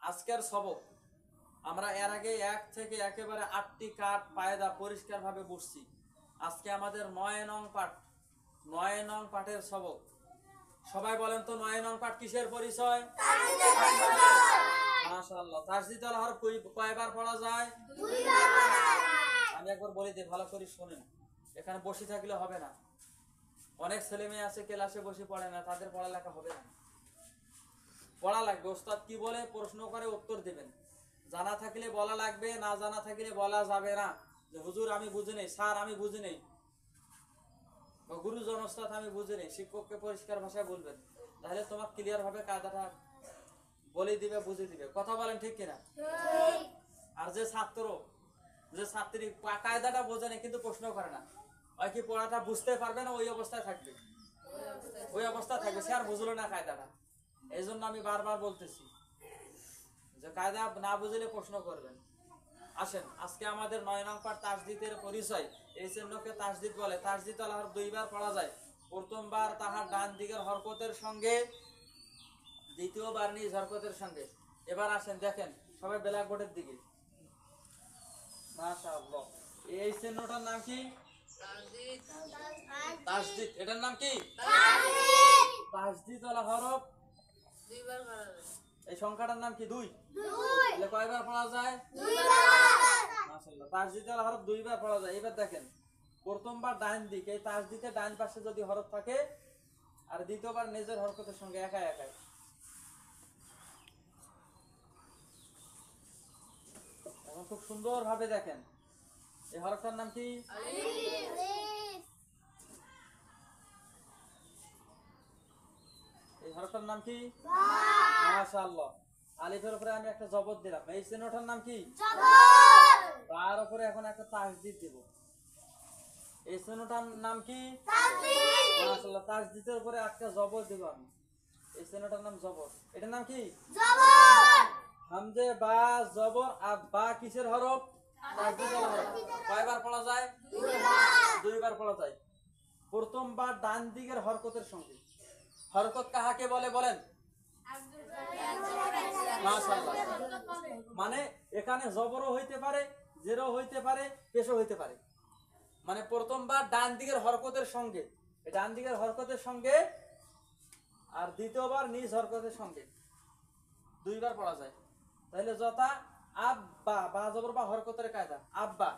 আজকের সবক আমরা এর আগে 1 থেকে একেবারে 8টি কাঠ পায়দা পরিষ্কারভাবে বুঝছি। আজকে আমাদের 9 নং পাঠ, 9 নং পাঠের সবক। সবাই বলেন তো 9 নং পাঠ কিসের পরিচয়? মাশাআল্লাহ। তাসদীদ আল হরফ কয়বার পড়া যায়? 2 বার পড়া যায়। আমি একবার বলি দিই, ভালো করে শুনেন। এখানে বসে থাকলে হবে না। অনেক ছেলে মেয়ে আছে ক্লাসে বসে পড়ে না, তাদের পড়ালেখা হবে না। পড়া লাগবে। ওস্তাদ কি বলে প্রশ্ন করে উত্তর দিবেন। জানা থাকলে বলা লাগবে, না জানা থাকলে বলা যাবে না যে হুজুর আমি বুঝি নেই, স্যার আমি বুঝি নেই, বা গুরুজন ওস্তাদ আমি বুঝি নেই। শিক্ষককে পরিষ্কার ভাষায় বলবেন, তাহলে তোমার ক্লিয়ার ভাবে কায়দাটা বলে দিবে, বুঝে দিবে। কথা বলেন ঠিক কিনা? আর যে ছাত্র, যে ছাত্রী কায়দাটা বোঝে না কিন্তু প্রশ্ন করে না, ওই কি পড়াটা বুঝতে পারবে না, ওই অবস্থায় থাকবে, ওই অবস্থায় থাকবে, সে আর বুঝলো না কায়দাটা। এই জন্য আমি বারবার বলতেছি যে কায়দা না বুঝলে প্রশ্ন করবেন। আসেন, আজকে আমাদের 9 নং পাঠ তাসদীদের পরিচয়। এই চিহ্নকে তাসদীদ বলে। তাসদীদ আল হরফ 2 বার পড়া যায়। প্রথমবার তাহার ডান দিকের হরকতের সঙ্গে, দ্বিতীয়বার নিজ হরকতের সঙ্গে। এবার আসেন দেখেন সবাই ব্ল্যাকবোর্ডের দিকে। মাশাআল্লাহ। এই চিহ্নটার নাম কি? তাসদীদ। এটার নাম কি? তাসদীদ আল হরফ 2 বার পড়া যায়। এই সংখ্যাটার নাম কি? 2। তাহলে কয়বার পড়া যায়? 2 বার। মাশাআল্লাহ। তাসদীদ আল হরফ 2 বার পড়া যায়। এবার দেখেন প্রথমবার ডান দিকে, এই তাসদীদের ডান পাশে যদি হরফ থাকে, আর দ্বিতীয়বার নিজের হরকতের সঙ্গে একাই একাই। এখন খুব সুন্দর ভাবে দেখেন এই হরফটার নাম কি? আলিফ। এই হরফটার নাম কি? বা। মাশাআল্লাহ। আলিফের উপরে আমি একটা জবর দিলাম। এই চিহ্নটার নাম কি? জবর। তার উপরে এখন একটা তাসদীদ দেব। এই চিহ্নটার নাম কি? তাসদীদ। মাশাআল্লাহ। তাসদীদের উপরে একটা জবর দেব আমি। এই চিহ্নটার নাম জবর। এটার নাম কি? জবর। হামজে বা জবর। আর বা কিসের হরফ? তাসদীদের হরফ। কয়বার পড়া যায়? 2 বার। 2 বার পড়া যায়। প্রথমবার ডান দিকের হরকতের সঙ্গে। হরকত কাহাকে বলে বলেন? মাশাআল্লাহ। মানে এখানে জবরও হইতে পারে, জেরও হইতে পারে, পেশও হইতে পারে। মানে প্রথমবার ডান দিকের হরকতের সঙ্গে, ডান দিকের হরকতের সঙ্গে, আর দ্বিতীয়বার নিজ হরকতের সঙ্গে 2 বার পড়া যায়। তাহলে যথা আব্বা, বা জবর বা হরকতের কায়দা আব্বা।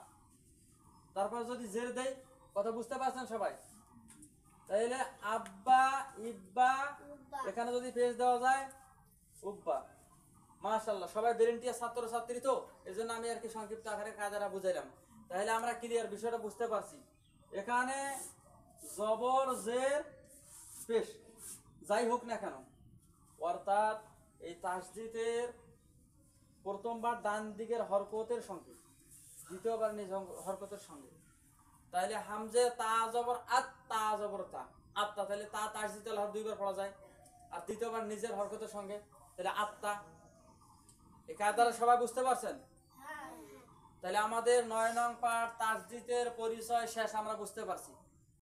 তারপর যদি জের দেই, কথা বুঝতে পারছেন সবাই? তাহলে আব্বা, ইব্বা, এখানে যদি পেশ দেওয়া যায় উব্বা। মাশাআল্লাহ। সবাই ভলেন্টিয়ার ছাত্র ছাত্রী তো, এজন্য আমি আর কি সংক্ষিপ্ত আকারে কায়দাটা বুঝাইলাম। তাহলে আমরা ক্লিয়ার বিষয়টা বুঝতে পারছি। এখানে জবর, জের, পেশ যাই হোক না কেন, অর্থাৎ এই তাসদীদের প্রথমবার ডান দিকের হরকতের সঙ্গে, দ্বিতীয়বার নিজ হরকতের সঙ্গে। তাহলে হামজে তা জবর আত, তা জবর তা, আত্তা। তাহলে তা তাসদীদ আল হরফ 2 বার পড়া যায়। আর দ্বিতীয়বার নিজের হরকতের সঙ্গে, তাহলে আত্তা। এই কায়দাটা সবাই বুঝতে পারছেন? তাহলে আমাদের 9 নং পাঠ তাসদীদের পরিচয় শেষ, আমরা বুঝতে পারছি।